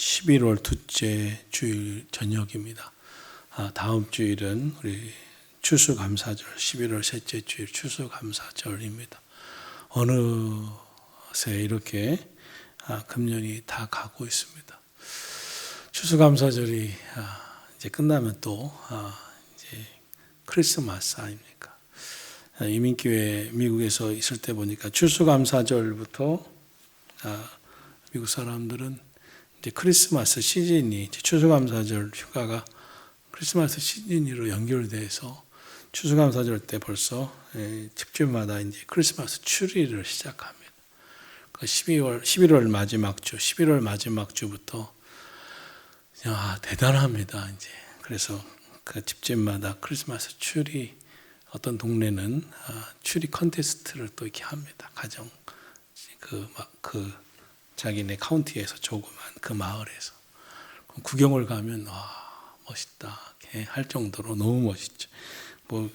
11월 둘째 주일 저녁입니다. 다음 주일은 우리 추수감사절, 11월 셋째 주일 추수감사절입니다. 어느새 이렇게 금년이 다 가고 있습니다. 추수감사절이 이제 끝나면 또 이제 크리스마스 아닙니까? 이민교회 미국에서 있을 때 보니까 추수감사절부터 미국 사람들은 이제 크리스마스 시즌이 이제 추수감사절 휴가가 크리스마스 시즌으로 연결돼서 추수감사절 때 벌써 집집마다 이제 크리스마스 추리를 시작합니다. 11월 마지막 주, 11월 마지막 주부터 대단합니다. 이제 그래서 그 집집마다 크리스마스 추리, 어떤 동네는 추리 컨테스트를 또 이렇게 합니다. 가정 자기네 카운티에서 조그만 그 마을에서 구경을 가면 멋있다 할 정도로 너무 멋있죠. 뭐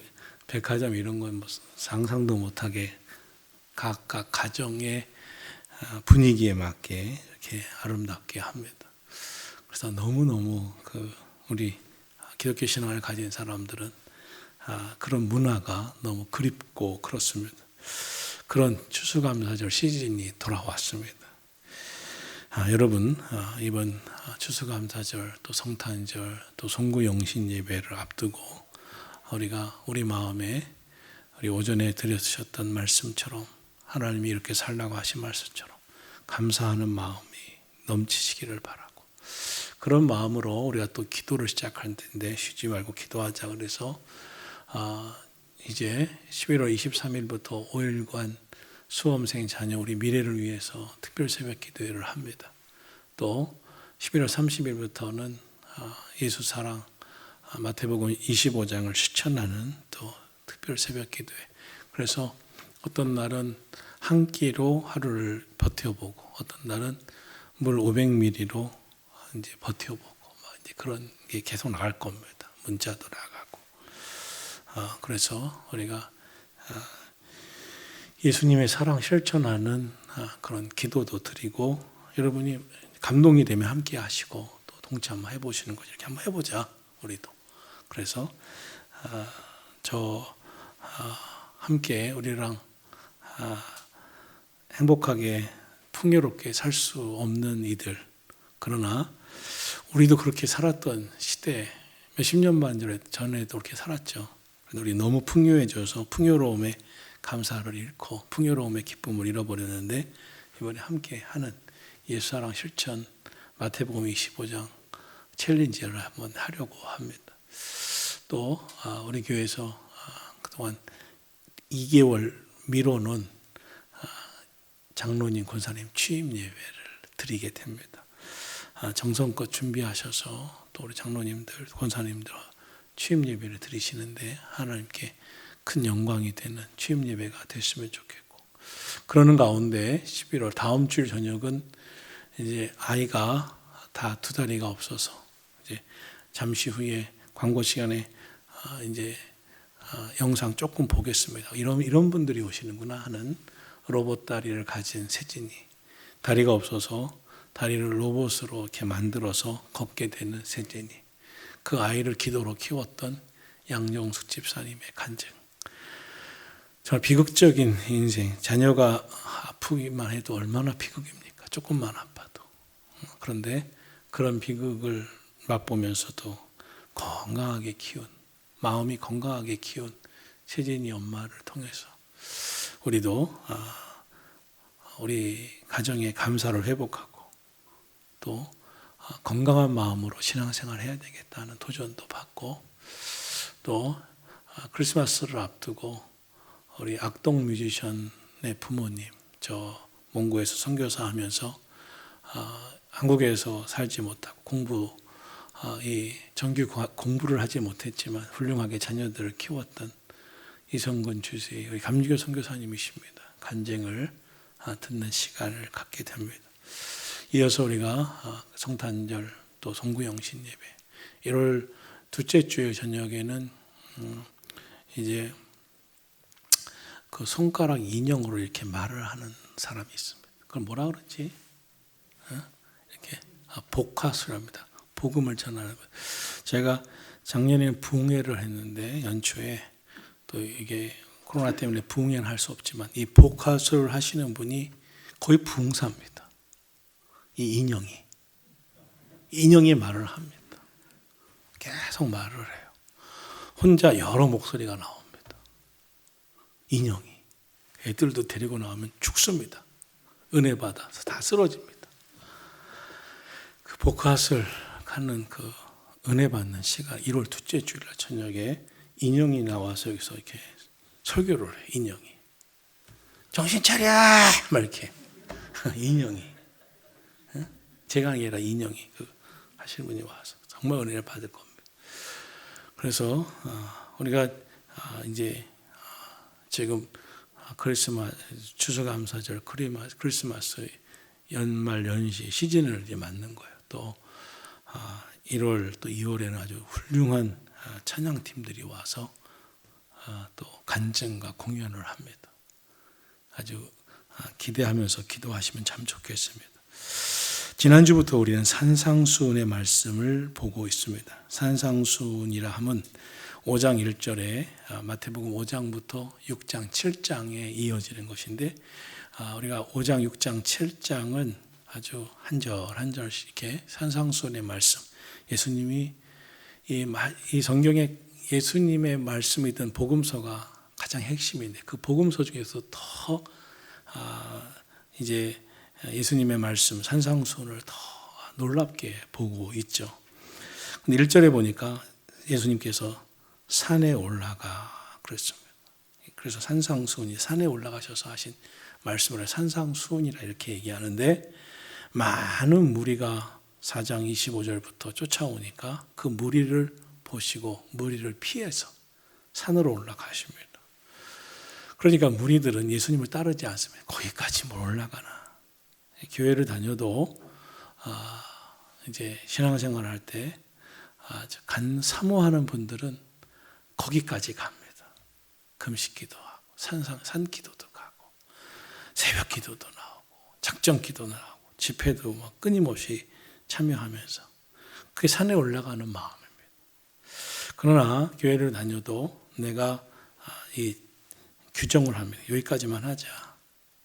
백화점 이런 건 뭐 상상도 못하게 각각 가정의 분위기에 맞게 이렇게 아름답게 합니다. 그래서 너무너무 우리 기독교 신앙을 가진 사람들은 그런 문화가 너무 그립고 그렇습니다. 그런 추수감사절 시즌이 돌아왔습니다. 여러분, 이번 추수감사절 또 성탄절 또 송구영신 예배를 앞두고 우리가 우리 마음에 우리 오전에 드려주셨던 말씀처럼 하나님이 이렇게 살라고 하신 말씀처럼 감사하는 마음이 넘치시기를 바라고, 그런 마음으로 우리가 또 기도를 시작할 텐데 쉬지 말고 기도하자. 그래서 이제 11월 23일부터 5일간 수험생 자녀 우리 미래를 위해서 특별 새벽 기도회를 합니다. 또 11월 30일부터는 예수 사랑 마태복음 25장을 실천하는 또 특별 새벽 기도회. 그래서 어떤 날은 한 끼로 하루를 버텨보고, 어떤 날은 물 500ml로 이제 버텨보고, 이제 그런 게 계속 나갈 겁니다. 문자도 나가고. 그래서 우리가 예수님의 사랑 실천하는 그런 기도도 드리고, 여러분이 감동이 되면 함께 하시고 또 동참해 보시는 거죠. 이렇게 한번 해보자 우리도. 그래서 함께 우리랑 행복하게 풍요롭게 살 수 없는 이들, 그러나 우리도 그렇게 살았던 시대, 몇십 년만 전에도 그렇게 살았죠. 우리 너무 풍요해져서 풍요로움에 감사를 잃고 풍요로움의 기쁨을 잃어버렸는데, 이번에 함께 하는 예수사랑 실천 마태복음 25장 챌린지를 한번 하려고 합니다. 또 우리 교회에서 그동안 2개월 미뤄놓은 장로님, 권사님 취임 예배를 드리게 됩니다. 정성껏 준비하셔서 또 우리 장로님들, 권사님들 취임 예배를 드리시는데 하나님께 큰 영광이 되는 취임 예배가 됐으면 좋겠고, 그러는 가운데 11월 다음 주일 저녁은 이제 아이가 다 2다리가 없어서 이제 잠시 후에 광고 시간에 이제 영상 조금 보겠습니다. 이런 분들이 오시는구나 하는 로봇 다리를 가진 세진이, 다리가 없어서 다리를 로봇으로 이렇게 만들어서 걷게 되는 세진이, 그 아이를 기도로 키웠던 양정숙 집사님의 간증. 정말 비극적인 인생, 자녀가 아프기만 해도 얼마나 비극입니까? 조금만 아파도. 그런데 그런 비극을 맛보면서도 건강하게 키운, 마음이 건강하게 키운 세진이 엄마를 통해서 우리도 우리 가정의 감사를 회복하고 또 건강한 마음으로 신앙생활을 해야 되겠다는 도전도 받고, 또 크리스마스를 앞두고 우리 악동 뮤지션의 부모님, 저 몽고에서 선교사 하면서 한국에서 살지 못하고 정규 공부를 하지 못했지만 훌륭하게 자녀들을 키웠던 이성근 주세, 우리 감리교 선교사님이십니다. 간증을 듣는 시간을 갖게 됩니다. 이어서 우리가 성탄절 또 송구영신 예배, 1월 둘째 주일 저녁에는 이제 그 손가락 인형으로 이렇게 말을 하는 사람이 있습니다. 그걸 뭐라 그러지? 이렇게 복화술합니다. 복음을 전하는 것. 제가 작년에는 부흥회를 했는데 연초에 또 이게 코로나 때문에 부흥회는 할 수 없지만 이 복화술을 하시는 분이 거의 부흥사입니다. 이 인형이 말을 합니다. 계속 말을 해요. 혼자 여러 목소리가 나옵니다. 인형이. 애들도 데리고 나오면 죽습니다. 은혜 받아서 다 쓰러집니다. 그 복화술 하는 그 은혜 받는 시간 1월 둘째 주일날 저녁에 인형이 나와서 여기서 이렇게 설교를 해요. 인형이. 정신 차려! 막 이렇게. 인형이. 제가 아니라 인형이 하시는 분이 와서 정말 은혜를 받을 겁니다. 그래서 우리가 이제 지금 크리스마스 추수감사절 크리스마스 연말 연시 시즌을 이제 맞는 거예요. 또 1월 또 2월에는 아주 훌륭한 찬양팀들이 와서 또 간증과 공연을 합니다. 아주 기대하면서 기도하시면 참 좋겠습니다. 지난주부터 우리는 산상수훈의 말씀을 보고 있습니다. 산상수훈이라 하면 5장 1절에 마태복음 5장부터 6장 7장에 이어지는 것인데 우리가 5장 6장 7장은 아주 한 절 한 절씩 이렇게 산상수훈의 말씀, 예수님이 이 성경에 예수님의 말씀이던 복음서가 가장 핵심인데 그 복음서 중에서 더 이제 예수님의 말씀 산상수훈을 더 놀랍게 보고 있죠. 근데 1절에 보니까 예수님께서 산에 올라가 그랬습니다. 그래서 산상수훈이 산에 올라가셔서 하신 말씀을 산상수훈이라 이렇게 얘기하는데 많은 무리가 4장 25절부터 쫓아오니까 그 무리를 보시고 무리를 피해서 산으로 올라가십니다. 그러니까 무리들은 예수님을 따르지 않습니다. 거기까지 뭘 올라가나. 교회를 다녀도 이제 신앙생활을 할 때 사모하는 분들은 거기까지 갑니다. 금식 기도하고 산 기도도 가고 새벽 기도도 나오고 작정 기도 나오고 집회도 막 끊임없이 참여하면서 그게 산에 올라가는 마음입니다. 그러나 교회를 다녀도 내가 이 규정을 합니다. 여기까지만 하자.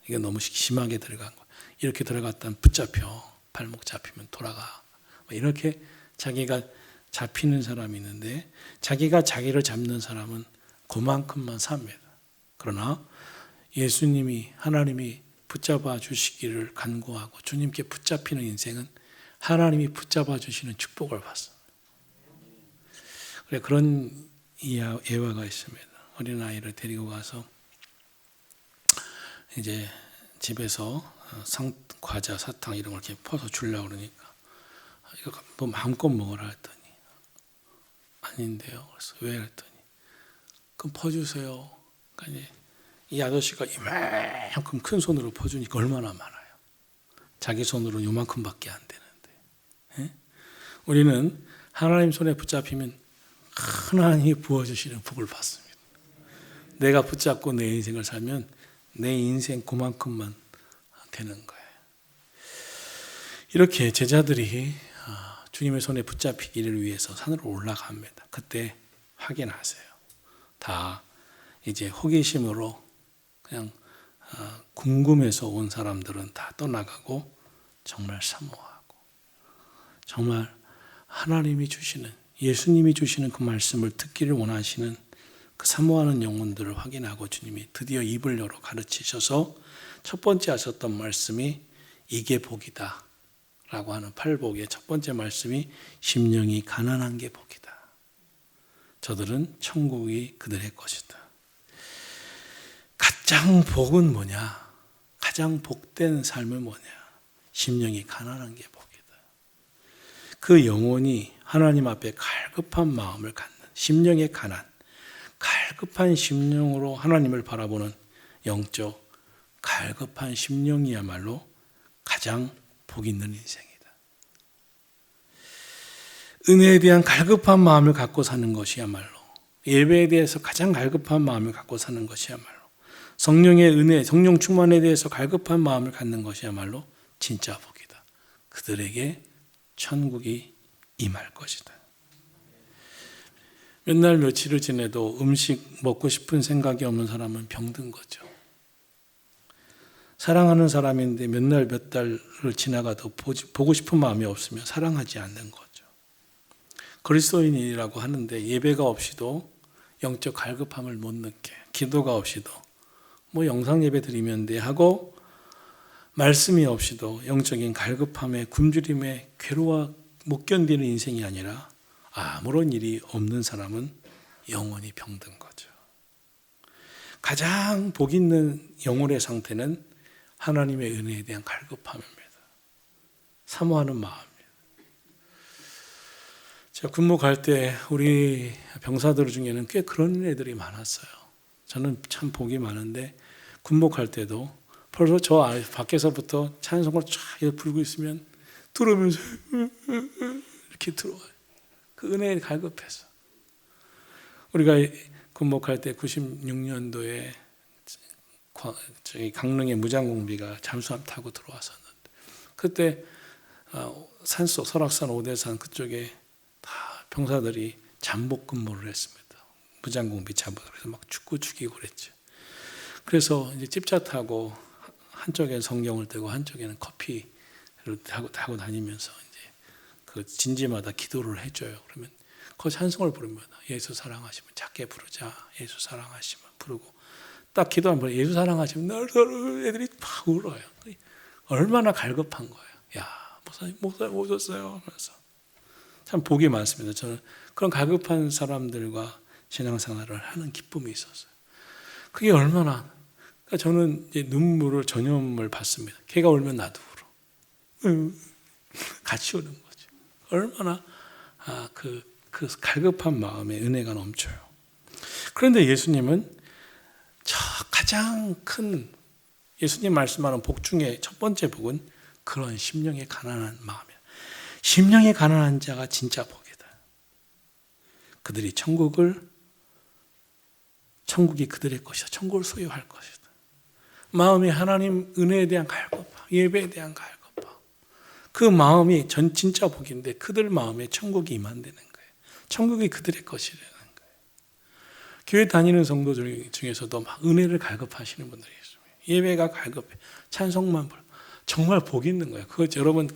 이게 너무 심하게 들어간 거. 이렇게 들어갔다면 붙잡혀. 발목 잡히면 돌아가. 이렇게 자기가 잡히는 사람이 있는데 자기가 자기를 잡는 사람은 그만큼만 삽니다. 그러나 예수님이 하나님이 붙잡아 주시기를 간구하고 주님께 붙잡히는 인생은 하나님이 붙잡아 주시는 축복을 받습니다. 그래 그런 예화가 있습니다. 어린아이를 데리고 가서 이제 집에서 과자, 사탕 이런 걸 이렇게 퍼서 주려고 그러니까 이거 뭐 마음껏 먹으라 했더니 아닌데요. 그래서 왜 그랬더니 그럼 퍼주세요. 그러니까 이 아저씨가 이만큼 큰 손으로 퍼주니까 얼마나 많아요. 자기 손으로는 요만큼밖에 안 되는데. 우리는 하나님 손에 붙잡히면 하나님이 부어주시는 복을 받습니다. 내가 붙잡고 내 인생을 살면 내 인생 그만큼만 되는 거예요. 이렇게 제자들이 주님의 손에 붙잡히기를 위해서 산으로 올라갑니다. 그때 확인하세요. 다 이제 호기심으로 그냥 궁금해서 온 사람들은 다 떠나가고 정말 사모하고 정말 하나님이 주시는 예수님이 주시는 그 말씀을 듣기를 원하시는 그 사모하는 영혼들을 확인하고 주님이 드디어 입을 열어 가르치셔서 첫 번째 하셨던 말씀이 이게 복이다 라고 하는 팔복의 첫 번째 말씀이 심령이 가난한 게 복이다. 저들은 천국이 그들의 것이다. 가장 복은 뭐냐? 가장 복된 삶은 뭐냐? 심령이 가난한 게 복이다. 그 영혼이 하나님 앞에 갈급한 마음을 갖는 심령의 가난, 갈급한 심령으로 하나님을 바라보는 영적 갈급한 심령이야말로 가장 복 있는 인생이다. 은혜에 대한 갈급한 마음을 갖고 사는 것이야말로 예배에 대해서 가장 갈급한 마음을 갖고 사는 것이야말로 성령의 은혜, 성령 충만에 대해서 갈급한 마음을 갖는 것이야말로 진짜 복이다. 그들에게 천국이 임할 것이다. 몇 날 며칠을 지내도 음식 먹고 싶은 생각이 없는 사람은 병든 거죠. 사랑하는 사람인데 몇 날 몇 달을 지나가도 보고 싶은 마음이 없으면 사랑하지 않는 거죠. 그리스도인이라고 하는데 예배가 없이도 영적 갈급함을 못 느껴요. 기도가 없이도 뭐 영상 예배 드리면 돼 하고 말씀이 없이도 영적인 갈급함에 굶주림에 괴로워 못 견디는 인생이 아니라 아무런 일이 없는 사람은 영원히 병든 거죠. 가장 복 있는 영혼의 상태는 하나님의 은혜에 대한 갈급함입니다. 사모하는 마음이에요. 제가 군무 갈 때 우리 병사들 중에는 꽤 그런 애들이 많았어요. 저는 참 복이 많은데 군복할 때도 벌써 저 밖에서부터 찬송을 쫙 불고 있으면 들어오면서 이렇게 들어와요. 그 은혜에 갈급해서. 우리가 군복할 때 96년도에 저희 강릉의 무장공비가 잠수함 타고 들어왔었는데 그때 산속 설악산 오대산 그쪽에 다 병사들이 잠복 근무를 했습니다. 무장공비 잠복. 그래서 막 죽고 죽이고 그랬죠. 그래서 이제 집차 타고 한쪽에는 성경을 떼고 한쪽에는 커피를 타고 다니면서 이제 그 진지마다 기도를 해줘요. 그러면 그 찬송을 부르면 예수 사랑하시면 작게 부르자. 예수 사랑하시면 부르고 딱 기도하면 예수 사랑하시면 날 사랑해 애들이 막 울어요. 얼마나 갈급한 거예요. 야 목사님 오셨어요. 그래서 참 복이 많습니다. 저는 그런 갈급한 사람들과 신앙생활을 하는 기쁨이 있었어요. 그게 얼마나 그러니까 저는 이제 눈물을 전염을 받습니다. 걔가 울면 나도 울어. 같이 우는 거죠. 얼마나 그 갈급한 마음에 은혜가 넘쳐요. 그런데 예수님은 저 가장 큰 예수님 말씀하는 복 중에 첫 번째 복은 그런 심령의 가난한 마음이야. 심령의 가난한 자가 진짜 복이다. 그들이 천국이 그들의 것이다. 천국을 소유할 것이다. 마음이 하나님 은혜에 대한 갈급함, 예배에 대한 갈급함. 그 마음이 진짜 복인데 그들 마음에 천국이 임한다는 거예요. 천국이 그들의 것이라는 거예요. 교회 다니는 성도 중에서도 막 은혜를 갈급하시는 분들이 있습니다. 예배가 갈급해. 찬송만 불러. 정말 복 있는 거예요. 그거 여러분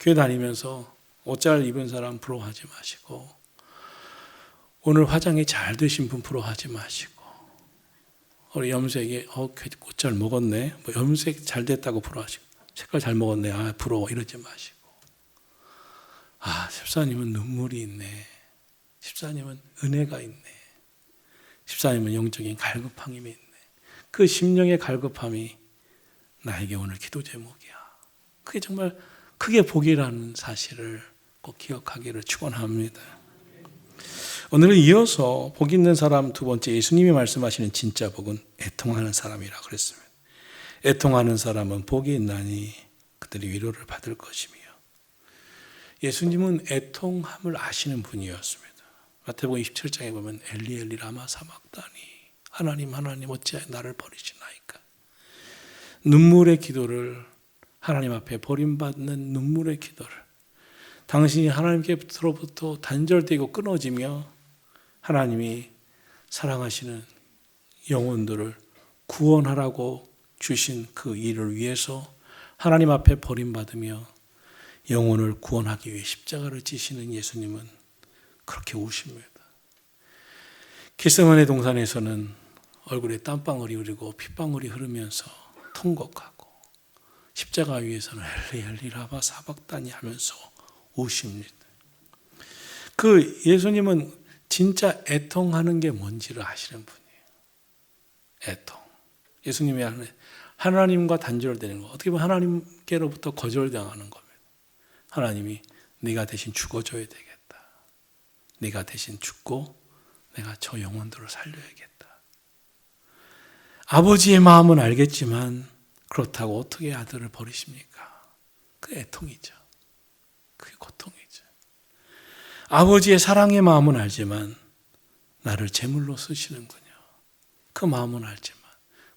교회 다니면서 옷잘 입은 사람 부러워하지 마시고 오늘 화장이 잘 되신 분 부러워하지 마시고 우리 염색이 옷잘 먹었네. 뭐 염색 잘 됐다고 부러워하시고 색깔 잘 먹었네. 부러워 이러지 마시고 집사님은 눈물이 있네. 집사님은 은혜가 있네. 집사님은 영적인 갈급함이 있네. 그 심령의 갈급함이 나에게 오늘 기도 제목이야. 그게 정말 크게 복이라는 사실을 꼭 기억하기를 축원합니다. 오늘은 이어서 복 있는 사람 두 번째 예수님이 말씀하시는 진짜 복은 애통하는 사람이라고 그랬습니다. 애통하는 사람은 복이 있나니 그들이 위로를 받을 것이며 예수님은 애통함을 아시는 분이었습니다. 마태복음 27장에 보면 엘리 엘리 라마 사박다니 하나님 어찌하여 나를 버리시나이까. 눈물의 기도를 하나님 앞에 버림받는 눈물의 기도를 당신이 하나님께로부터 단절되고 끊어지며 하나님이 사랑하시는 영혼들을 구원하라고 주신 그 일을 위해서 하나님 앞에 버림받으며 영혼을 구원하기 위해 십자가를 지시는 예수님은 그렇게 우십니다. 겟세마네 동산에서는 얼굴에 땀방울이 흐르고 핏방울이 흐르면서 통곡하고 십자가 위에서는 엘리 엘리 라마 사박다니 하면서 우십니다. 그 예수님은 진짜 애통하는 게 뭔지를 아시는 분이에요. 애통. 예수님이 하나님과 단절되는 거. 어떻게 보면 하나님께로부터 거절당하는 겁니다. 하나님이 네가 대신 죽어줘야 되겠다. 네가 대신 죽고 내가 저 영혼들을 살려야겠다. 아버지의 마음은 알겠지만 그렇다고 어떻게 아들을 버리십니까? 그 애통이죠. 그게 고통이죠. 아버지의 사랑의 마음은 알지만 나를 제물로 쓰시는군요. 그 마음은 알지만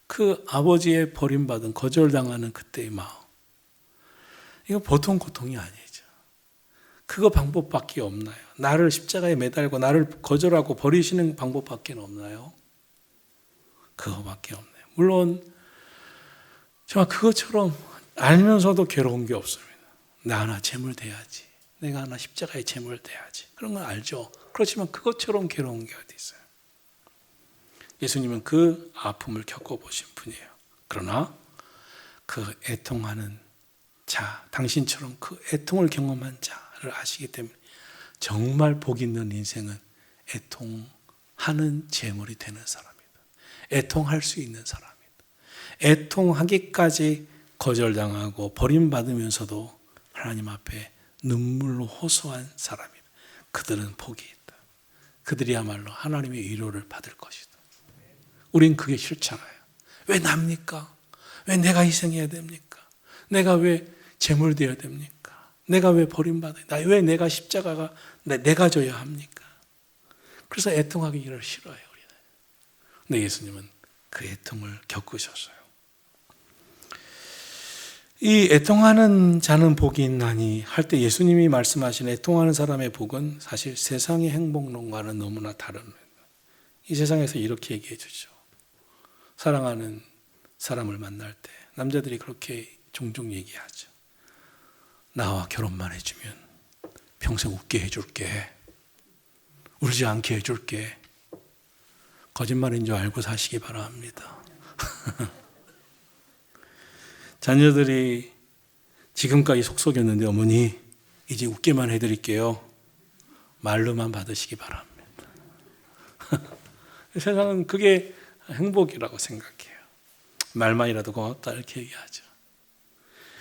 그 아버지의 버림받은 거절당하는 그때의 마음 이거 보통 고통이 아니죠. 그거 방법밖에 없나요? 나를 십자가에 매달고 나를 거절하고 버리시는 방법밖에 없나요? 그거밖에 없네요. 물론 정말 그것처럼 알면서도 괴로운 게 없습니다. 나 하나 제물 돼야지. 내가 하나 십자가에 제물 돼야지. 그런 건 알죠. 그렇지만 그것처럼 괴로운 게 어디 있어요? 예수님은 그 아픔을 겪어보신 분이에요. 그러나 그 애통하는 자, 당신처럼 그 애통을 경험한 자를 아시기 때문에 정말 복 있는 인생은 애통하는 제물이 되는 사람이다. 애통할 수 있는 사람이다. 애통하기까지 거절당하고 버림받으면서도 하나님 앞에 눈물로 호소한 사람이다. 그들은 복이 있다. 그들이야말로 하나님의 위로를 받을 것이다. 우린 그게 싫잖아요. 왜 납니까? 왜 내가 희생해야 됩니까? 내가 왜 제물되어야 됩니까? 내가 왜 버림받아야 돼? 왜 내가 십자가가 내가 져야 합니까? 그래서 애통하기를 싫어해요. 우리는. 근데 예수님은 그 애통을 겪으셨어요. 이 애통하는 자는 복이 있나니 할 때 예수님이 말씀하신 애통하는 사람의 복은 사실 세상의 행복론과는 너무나 다릅니다. 이 세상에서 이렇게 얘기해 주죠. 사랑하는 사람을 만날 때 남자들이 그렇게 종종 얘기하죠. 나와 결혼만 해주면 평생 웃게 해줄게. 울지 않게 해줄게. 거짓말인 줄 알고 사시기 바랍니다. 자녀들이 지금까지 속속였는데 어머니 이제 웃게만 해드릴게요. 말로만 받으시기 바랍니다. 세상은 그게 행복이라고 생각해요. 말만이라도 고맙다 이렇게 얘기하죠.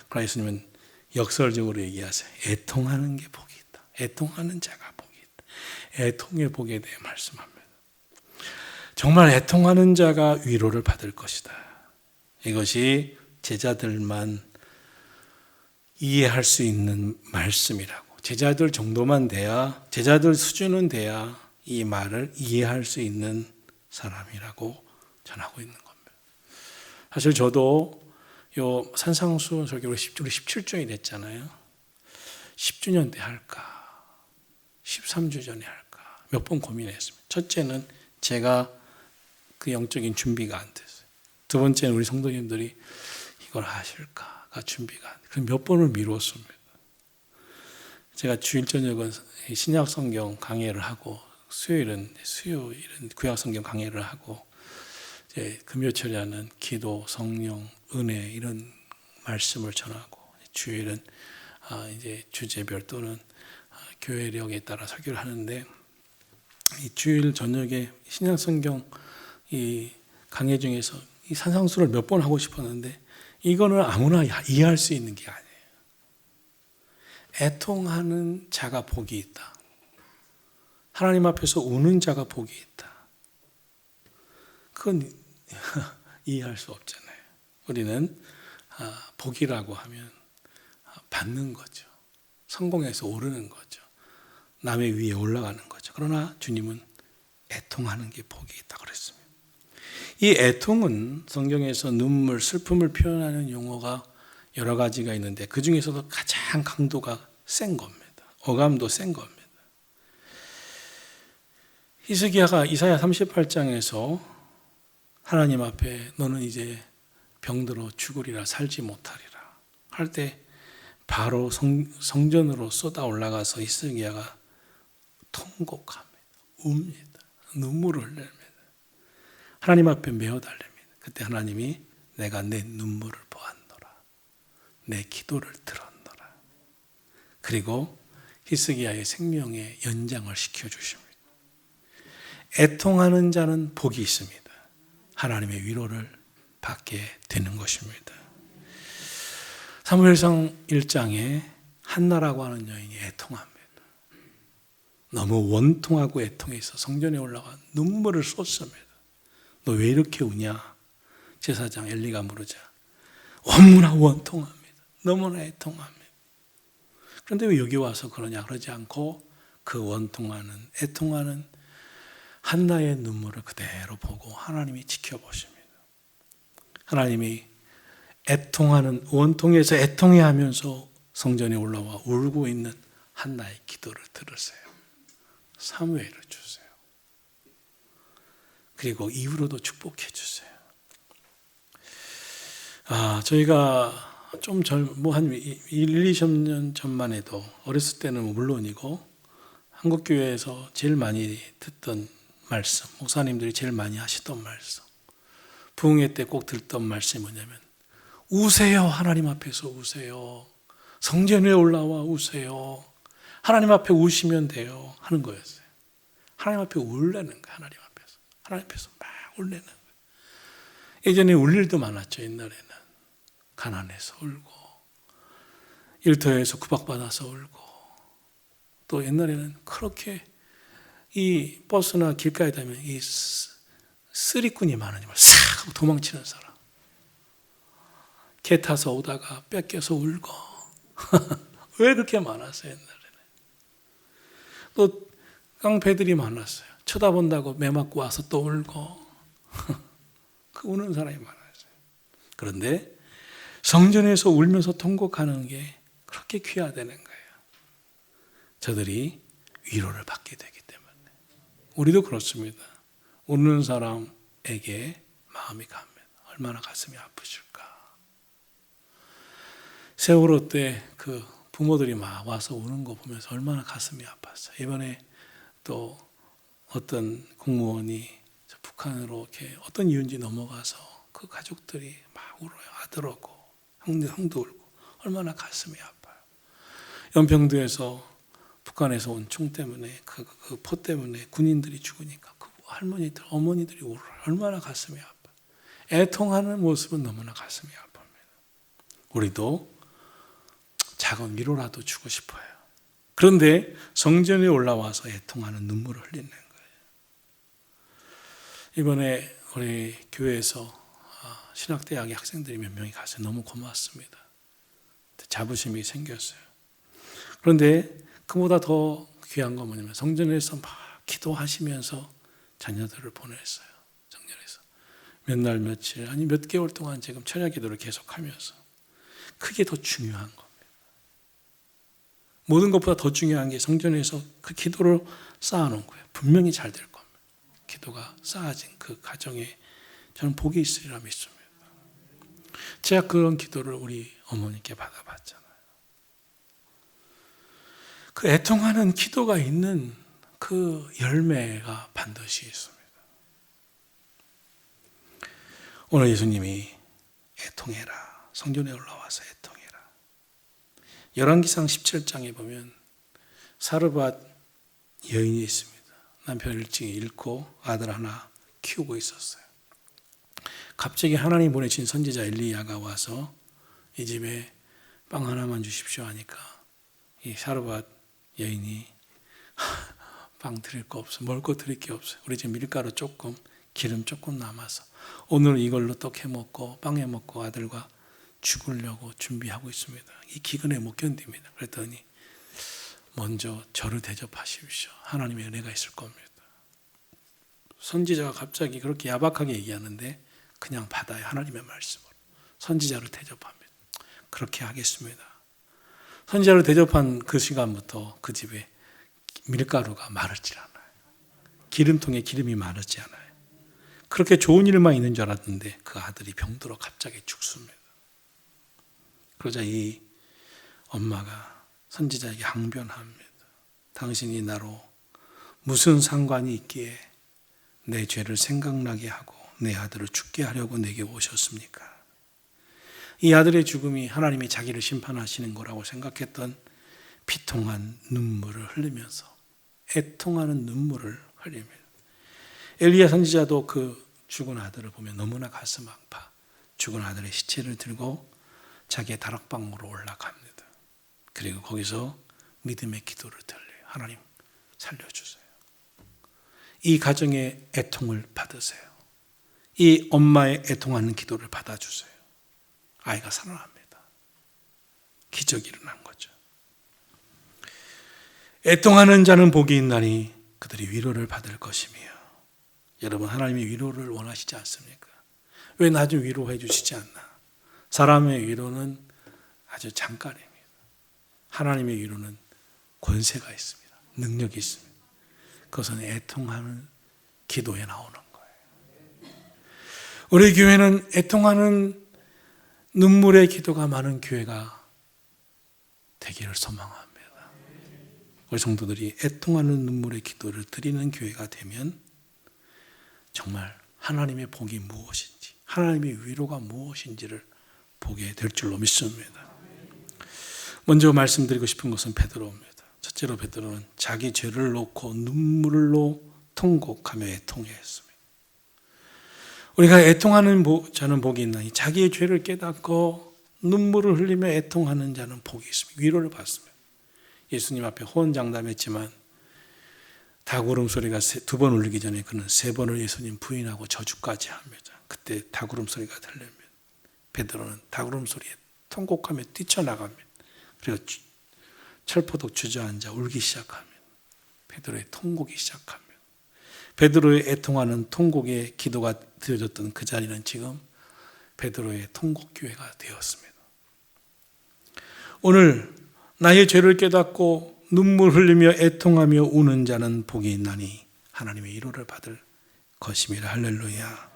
그러나 예수님은 역설적으로 얘기하세요. 애통하는 게 복이 있다. 애통하는 자가 복이 있다. 애통의 복에 대해 말씀합니다. 정말 애통하는 자가 위로를 받을 것이다. 이것이 제자들만 이해할 수 있는 말씀이라고. 제자들 정도만 돼야, 제자들 수준은 돼야 이 말을 이해할 수 있는 사람이라고 전하고 있는 겁니다. 사실 저도 요 산상수 설교로 우리 17주년이 됐잖아요. 10주년 때 할까? 13주 전에 할까? 몇 번 고민했습니다. 첫째는 제가 그 영적인 준비가 안 됐어요. 두 번째는 우리 성도님들이 이걸 하실까가 준비가 안 돼요. 몇 번을 미뤘습니다. 제가 주일 저녁은 신약 성경 강해를 하고 수요일은 구약 성경 강해를 하고 이제 금요철에는 기도, 성령, 은혜 이런 말씀을 전하고 주일은 이제 주제별 또는 교회력에 따라 설교를 하는데 이 주일 저녁에 신약 성경 이 강해 중에서 이 산상수를 몇 번 하고 싶었는데 이거는 아무나 이해할 수 있는 게 아니에요. 애통하는 자가 복이 있다. 하나님 앞에서 우는 자가 복이 있다. 그건 이해할 수 없잖아요. 우리는 복이라고 하면 받는 거죠. 성공해서 오르는 거죠. 남의 위에 올라가는 거죠. 그러나 주님은 애통하는 게 복이 있다 그랬습니다. 이 애통은 성경에서 눈물, 슬픔을 표현하는 용어가 여러 가지가 있는데 그 중에서도 가장 강도가 센 겁니다. 어감도 센 겁니다. 히스기야가 이사야 38장에서 하나님 앞에 너는 이제 병들어 죽으리라 살지 못하리라 할 때 바로 성전으로 쏟아 올라가서 히스기야가 통곡합니다. 웁니다. 눈물을 흘립니다. 하나님 앞에 메어 달립니다. 그때 하나님이 내가 내 눈물을 보았노라. 내 기도를 들었노라. 그리고 히스기야의 생명의 연장을 시켜주십니다. 애통하는 자는 복이 있습니다. 하나님의 위로를 받게 되는 것입니다. 사무엘상 1장에 한나라고 하는 여인이 애통합니다. 너무 원통하고 애통해서 성전에 올라가 눈물을 쏟습니다. 너 왜 이렇게 우냐? 제사장 엘리가 물으자. 너무나 원통합니다. 너무나 애통합니다. 그런데 왜 여기 와서 그러냐? 그러지 않고 그 원통하는 애통하는 한나의 눈물을 그대로 보고 하나님이 지켜보십니다. 하나님이 애통하는 원통에서 애통해하면서 성전에 올라와 울고 있는 한나의 기도를 들으세요. 사무엘을 주세요. 그리고 이후로도 축복해 주세요. 저희가 좀 한 1-2년 전만 해도 어렸을 때는 물론이고 한국교회에서 제일 많이 듣던 말씀, 목사님들이 제일 많이 하시던 말씀, 부흥회 때 꼭 듣던 말씀이 뭐냐면 우세요. 하나님 앞에서 우세요. 성전에 올라와 우세요. 하나님 앞에 우시면 돼요. 하는 거였어요. 하나님 앞에 울라는 거예요. 하나님 앞에서. 하나님 앞에서 막 울라는 거예요. 예전에 울 일도 많았죠. 옛날에는. 가난해서 울고 일터에서 구박받아서 울고 또 옛날에는 그렇게 이 버스나 길가에 닿으면 이 쓰리꾼이 많으니까 싹 하고 도망치는 사람, 개 타서 오다가 뺏겨서 울고 왜 그렇게 많았어요? 옛날에는 또 깡패들이 많았어요. 쳐다본다고 매 맞고 와서 또 울고 그 우는 사람이 많았어요. 그런데 성전에서 울면서 통곡하는 게 그렇게 귀하다는 거예요. 저들이 위로를 받게 되기 때문에. 우리도 그렇습니다. 우는 사람에게 마음이 가면 얼마나 가슴이 아프실까. 세월호 때 그 부모들이 막 와서 우는 거 보면서 얼마나 가슴이 아팠어요. 이번에 또 어떤 공무원이 북한으로 이렇게 어떤 이유인지 넘어가서 그 가족들이 막 울어요. 아들 오고 형도 울고 얼마나 가슴이 아파요. 연평도에서 북한에서 온 총 때문에 그 포 때문에 군인들이 죽으니까 그 할머니들 어머니들이 울어요. 얼마나 가슴이 아파요. 애통하는 모습은 너무나 가슴이 아픕니다. 우리도 작은 위로라도 주고 싶어요. 그런데 성전에 올라와서 애통하는 눈물을 흘리는 거예요. 이번에 우리 교회에서 신학대학의 학생들이 몇 명이 가서 너무 고맙습니다. 자부심이 생겼어요. 그런데 그보다 더 귀한 건 뭐냐면 성전에서 막 기도하시면서 자녀들을 보냈어요. 성전에서 몇 날 며칠 아니 몇 개월 동안 지금 철야 기도를 계속하면서 그게 더 중요한 겁니다. 모든 것보다 더 중요한 게 성전에서 그 기도를 쌓아놓은 거예요. 분명히 잘 될 겁니다. 기도가 쌓아진 그 가정에 저는 복이 있으리라 믿습니다. 제가 그런 기도를 우리 어머니께 받아봤잖아요. 그 애통하는 기도가 있는 그 열매가 반드시 있습니다. 오늘 예수님이 애통해라. 성전에 올라와서 애통해라. 열왕기상 17장에 보면 사르밧 여인이 있습니다. 남편을 일찍 잃고 아들 하나 키우고 있었어요. 갑자기 하나님 보내신 선지자 엘리야가 와서 이 집에 빵 하나만 주십시오 하니까 이 사르밧 여인이 빵 드릴 거 없어. 먹을 거 드릴 게 없어요. 우리 집 밀가루 조금, 기름 조금 남아서 오늘 이걸로 떡 해먹고 빵 해먹고 아들과 죽으려고 준비하고 있습니다. 이 기근에 못 견딥니다. 그랬더니 먼저 저를 대접하십시오. 하나님의 은혜가 있을 겁니다. 선지자가 갑자기 그렇게 야박하게 얘기하는데 그냥 받아요. 하나님의 말씀으로. 선지자를 대접합니다. 그렇게 하겠습니다. 선지자를 대접한 그 시간부터 그 집에 밀가루가 마르질 않아요. 기름통에 기름이 마르지 않아요. 그렇게 좋은 일만 있는 줄 알았는데 그 아들이 병들어 갑자기 죽습니다. 그러자 이 엄마가 선지자에게 항변합니다. 당신이 나로 무슨 상관이 있기에 내 죄를 생각나게 하고 내 아들을 죽게 하려고 내게 오셨습니까? 이 아들의 죽음이 하나님이 자기를 심판하시는 거라고 생각했던 비통한 눈물을 흘리면서 애통하는 눈물을 흘립니다. 엘리야 선지자도 그 죽은 아들을 보면 너무나 가슴 아파 죽은 아들의 시체를 들고 자기의 다락방으로 올라갑니다. 그리고 거기서 믿음의 기도를 들려요. 하나님 살려주세요. 이 가정의 애통을 받으세요. 이 엄마의 애통하는 기도를 받아주세요. 아이가 살아납니다. 기적이 일어난 거죠. 애통하는 자는 복이 있나니 그들이 위로를 받을 것이며. 여러분 하나님이 위로를 원하시지 않습니까? 왜 나 좀 위로해 주시지 않나? 사람의 위로는 아주 잠깐입니다. 하나님의 위로는 권세가 있습니다. 능력이 있습니다. 그것은 애통하는 기도에 나오는 거예요. 우리 교회는 애통하는 눈물의 기도가 많은 교회가 되기를 소망합니다. 우리 성도들이 애통하는 눈물의 기도를 드리는 교회가 되면 정말 하나님의 복이 무엇인지, 하나님의 위로가 무엇인지를 보게 될 줄로 믿습니다. 먼저 말씀드리고 싶은 것은 베드로입니다. 첫째로 베드로는 자기 죄를 놓고 눈물로 통곡하며 애통했습니다. 우리가 애통하는 자는 복이 있나니 자기의 죄를 깨닫고 눈물을 흘리며 애통하는 자는 복이 있습니다. 위로를 받습니다. 예수님 앞에 호언장담했지만 닭 울음소리가 2번 울리기 전에 그는 3번을 예수님 부인하고 저주까지 합니다. 그때 닭 울음소리가 들리면 베드로는 닭 울음소리에 통곡하며 뛰쳐나갑니다. 그리고 철포덕 주저앉아 울기 시작하면 베드로의 통곡이 시작하면 베드로의 애통하는 통곡의 기도가 드려졌던 그 자리는 지금 베드로의 통곡교회가 되었습니다. 오늘 나의 죄를 깨닫고 눈물 흘리며 애통하며 우는 자는 복이 있나니 하나님의 위로를 받을 것임이라. 할렐루야.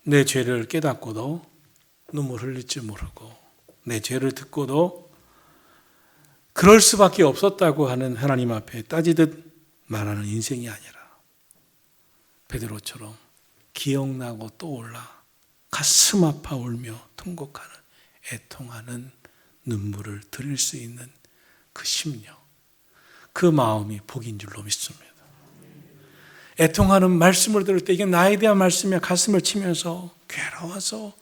내 죄를 깨닫고도 눈물 흘릴 줄 모르고 내 죄를 듣고도 그럴 수밖에 없었다고 하는 하나님 앞에 따지듯 말하는 인생이 아니라 베드로처럼 기억나고 떠올라 가슴 아파 울며 통곡하는 애통하는 눈물을 드릴 수 있는 그 심령, 그 마음이 복인 줄로 믿습니다. 애통하는 말씀을 들을 때 이게 나에 대한 말씀이야 가슴을 치면서 괴로워서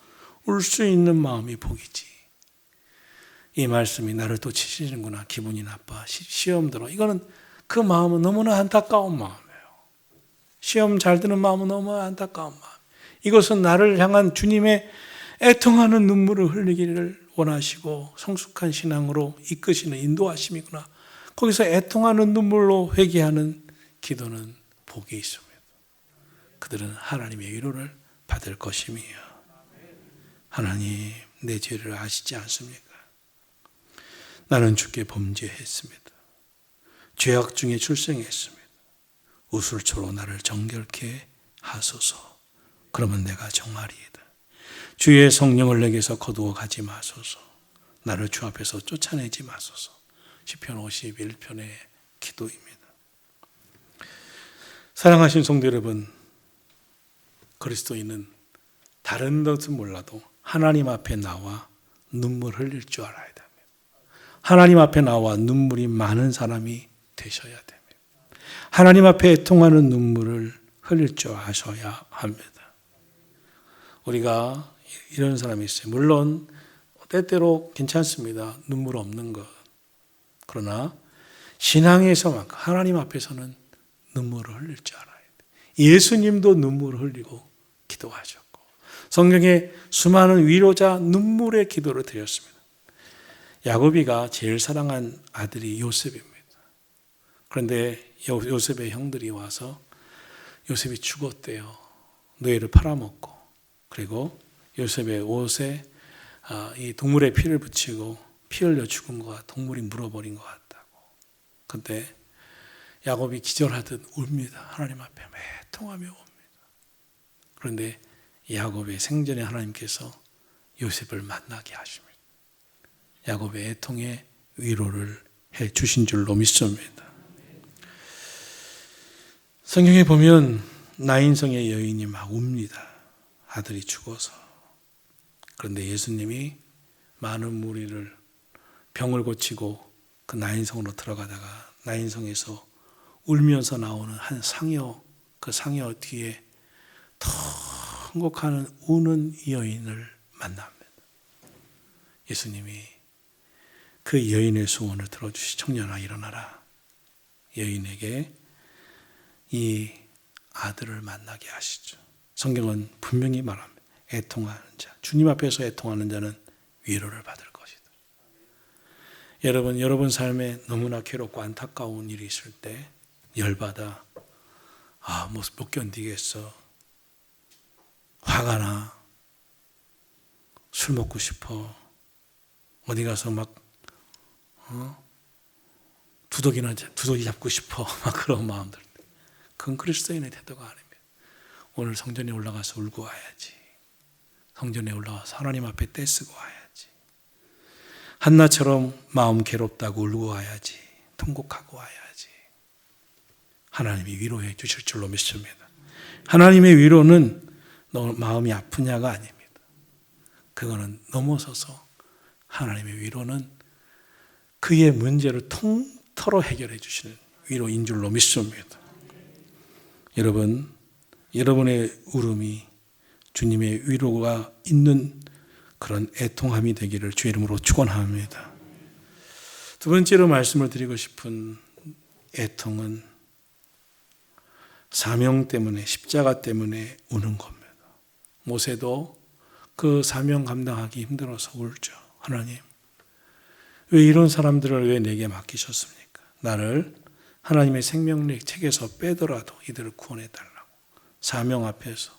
울 수 있는 마음이 복이지. 이 말씀이 나를 또 치시는구나, 기분이 나빠, 시험 들어, 이거는 그 마음은 너무나 안타까운 마음이에요. 시험 잘 드는 마음은 너무 안타까운 마음. 이것은 나를 향한 주님의 애통하는 눈물을 흘리기를 원하시고 성숙한 신앙으로 이끄시는 인도하심이구나. 거기서 애통하는 눈물로 회개하는 기도는 복이 있습니다. 그들은 하나님의 위로를 받을 것임이에요. 하나님, 내 죄를 아시지 않습니까? 나는 주께 범죄했습니다. 죄악 중에 출생했습니다. 우술초로 나를 정결케 하소서. 그러면 내가 정하리이다. 주의 성령을 내게서 거두어 가지 마소서. 나를 주 앞에서 쫓아내지 마소서. 시편 51편의 기도입니다. 사랑하신 성도 여러분, 그리스도인은 다른 것은 몰라도 하나님 앞에 나와 눈물 흘릴 줄 알아야 됩니다. 하나님 앞에 나와 눈물이 많은 사람이 되셔야 됩니다. 하나님 앞에 애통하는 눈물을 흘릴 줄 아셔야 합니다. 우리가 이런 사람이 있어요. 물론 때때로 괜찮습니다. 눈물 없는 것. 그러나 신앙에서만큼 하나님 앞에서는 눈물을 흘릴 줄 알아야 돼요. 예수님도 눈물을 흘리고 기도하셨고 성경에 수많은 위로자 눈물의 기도를 드렸습니다. 야곱이가 제일 사랑한 아들이 요셉입니다. 그런데 요셉의 형들이 와서 요셉이 죽었대요. 노예를 팔아먹고, 그리고 요셉의 옷에 이 동물의 피를 붙이고 피 흘려 죽은 것 같아, 동물이 물어버린 것 같다고. 그런데 야곱이 기절하듯 웁니다. 하나님 앞에 애통하며 웁니다. 그런데 야곱의 생전에 하나님께서 요셉을 만나게 하십니다. 야곱의 애통에 위로를 해 주신 줄로 믿습니다. 성경에 보면 나인성의 여인이 막 웁니다. 아들이 죽어서. 그런데 예수님이 많은 무리를 병을 고치고 그 나인성으로 들어가다가 나인성에서 울면서 나오는 한 상여, 그 상여 뒤에 통곡하는 우는 여인을 만납니다. 예수님이 그 여인의 소원을 들어주시, 청년아 일어나라. 여인에게 이 아들을 만나게 하시죠. 성경은 분명히 말합니다. 애통하는 자, 주님 앞에서 애통하는 자는 위로를 받을 것이다. 여러분 삶에 너무나 괴롭고 안타까운 일이 있을 때 열받아, 못 견디겠어, 화가 나, 술 먹고 싶어, 어디 가서 막 두더지 잡고 싶어 막 그런 마음들. 그건 그리스도인의 태도가 아닙니다. 오늘 성전에 올라가서 울고 와야지. 성전에 올라와서 하나님 앞에 떼쓰고 와야지. 한나처럼 마음 괴롭다고 울고 와야지. 통곡하고 와야지. 하나님이 위로해 주실 줄로 믿습니다. 하나님의 위로는 너 마음이 아프냐가 아닙니다. 그거는 넘어서서 하나님의 위로는 그의 문제를 통틀어 해결해 주시는 위로인 줄로 믿습니다. 여러분, 여러분의 울음이 주님의 위로가 있는 그런 애통함이 되기를 주의 이름으로 축원합니다. 두 번째로 말씀을 드리고 싶은 애통은 사명 때문에, 십자가 때문에 우는 겁니다. 모세도 그 사명 감당하기 힘들어서 울죠. 하나님, 왜 이런 사람들을 왜 내게 맡기셨습니까? 나를 하나님의 생명력 책에서 빼더라도 이들을 구원해 달라고. 사명 앞에서,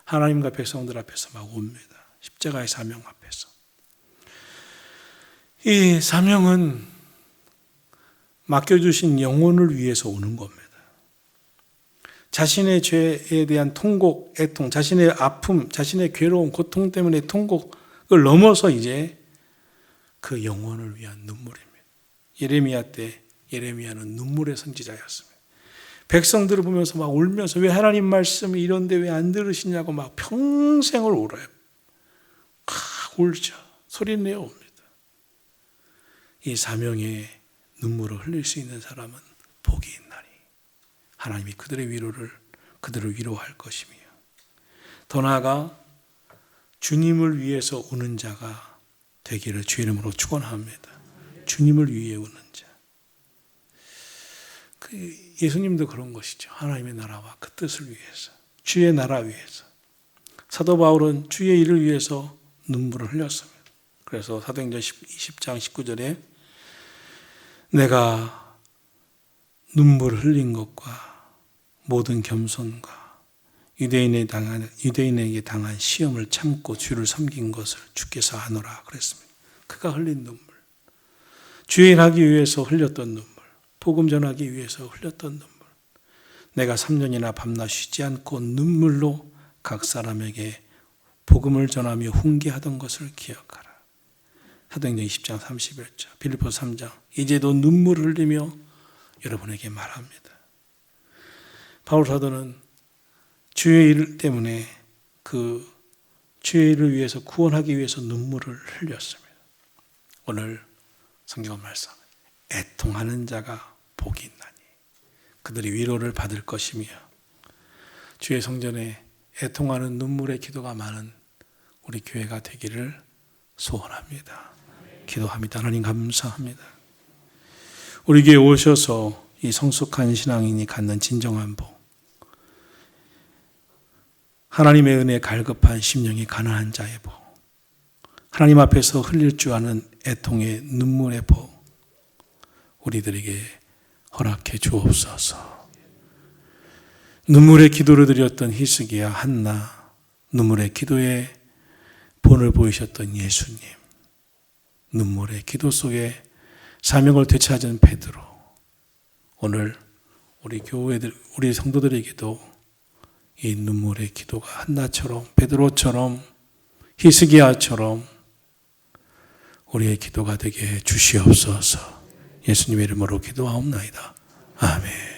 하나님과 백성들 앞에서 막 웁니다. 십자가의 사명 앞에서. 이 사명은 맡겨주신 영혼을 위해서 우는 겁니다. 자신의 죄에 대한 통곡, 애통, 자신의 아픔, 자신의 괴로움, 고통 때문에 통곡을 넘어서 이제 그 영혼을 위한 눈물입니다. 예레미야 때 예레미야는 눈물의 선지자였습니다. 백성들을 보면서 막 울면서 왜 하나님 말씀이 이런데 왜 안 들으시냐고 막 평생을 울어요. 울죠. 소리내어 옵니다. 이 사명에 눈물을 흘릴 수 있는 사람은 복이 있나니 하나님이 그들을 위로할 것이며, 더 나아가 주님을 위해서 우는 자가 되기를 주의 이름으로 축원합니다. 주님을 위해 우는 자. 예수님도 그런 것이죠. 하나님의 나라와 그 뜻을 위해서, 주의 나라 위해서. 사도 바울은 주의 일을 위해서 눈물을 흘렸습니다. 그래서 사도행전 20장 19절에 내가 눈물을 흘린 것과 모든 겸손과 유대인에게 당한 시험을 참고 주를 섬긴 것을 주께서 아노라 그랬습니다. 그가 흘린 눈물, 주의 일하기 위해서 흘렸던 눈물, 복음 전하기 위해서 흘렸던 눈물, 내가 3년이나 밤낮 쉬지 않고 눈물로 각 사람에게 복음을 전하며 훈계하던 것을 기억하라. 사도행전 20장 31절, 빌립보서 3장, 이제도 눈물을 흘리며 여러분에게 말합니다. 바울 사도는 주의 일 때문에 그 주의 일을 위해서 구원하기 위해서 눈물을 흘렸습니다. 오늘 성경 말씀, 애통하는 자가 복이 있나니 그들이 위로를 받을 것이며, 주의 성전에 애통하는 눈물의 기도가 많은 우리 교회가 되기를 소원합니다. 기도합니다. 하나님 감사합니다. 우리 교회에 오셔서 이 성숙한 신앙인이 갖는 진정한 복, 하나님의 은혜에 갈급한 심령이 가난한 자의 복, 하나님 앞에서 흘릴 줄 아는 애통의 눈물의 복, 우리들에게 허락해 주옵소서. 눈물의 기도를 드렸던 히스기야, 한나, 눈물의 기도에 본을 보이셨던 예수님, 눈물의 기도 속에 사명을 되찾은 베드로, 오늘 우리 교회들, 우리 성도들에게도 이 눈물의 기도가 한나처럼, 베드로처럼, 히스기야처럼 우리의 기도가 되게 해 주시옵소서. 예수님의 이름으로 기도하옵나이다. 아멘.